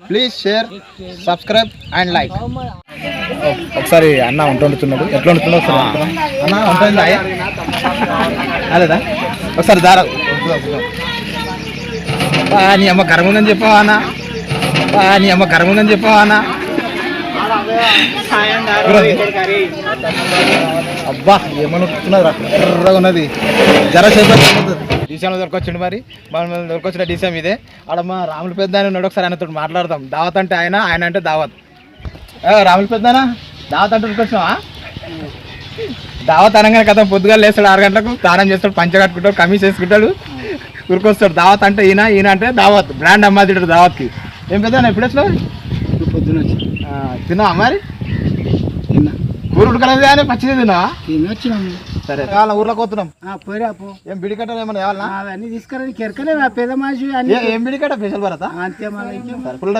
Please share, subscribe and like. ఒకసారి అన్న వంట వండుతున్నాడు, ఎట్లా వండుతున్నాడు ఒకసారి అన్న ఉంటుంది అదేదా ఒకసారి దారా నీ అమ్మ కరం ఉందని చెప్పావా అన్న, నీ అమ్మ కరం ఉందని చెప్పావా అన్న. అబ్బా ఏమనుకుంటున్నారు ఎర్రగా ఉన్నది జర సేపు డీసీఎంలో దొరకొచ్చిండు. మరి మన దొరకొచ్చిన డీసీఎం ఇదే. ఆడ మా రాముల పెద్ద ఆయన ఉన్నాడు, ఒకసారి ఆయనతో మాట్లాడదాం. దావత్ అంటే ఆయన, ఆయన అంటే దావత్. రాముల పెద్దనా దావత్ అంటే దొరికొచ్చినావా? దావత్ అనగానే కదా పొద్దుగా లేస్తాడు 6 గంటలకు, స్నానం చేస్తాడు, పంచ కట్టుకుంటాడు, కమీస్ వేసుకుంటాడు, ఉరికొస్తాడు. దావత్ అంటే ఈయన, ఈయన అంటే దావత్, బ్రాండ్ అమ్మాదిడు దావత్కి. ఏం పెద్ద ఎప్పుడు వచ్చినావు? పొద్దున తిన్నావా మరి? తిన్నా. కూర ఉడకలేదు కానీ పచ్చిది తిన్నావా? తినొచ్చినాము. సరే కావాల ఊర్లోకి పోతున్నాం. పోయిరా పో. ఏం బిడి కట్టాలి ఏమన్నా కావాలా? అవన్నీ తీసుకురా, కెరకలే పెద్ద మనిషి ఏం బిడి కట్ట స్పెషల్ భరత అంతే. మళ్ళీ ఫుల్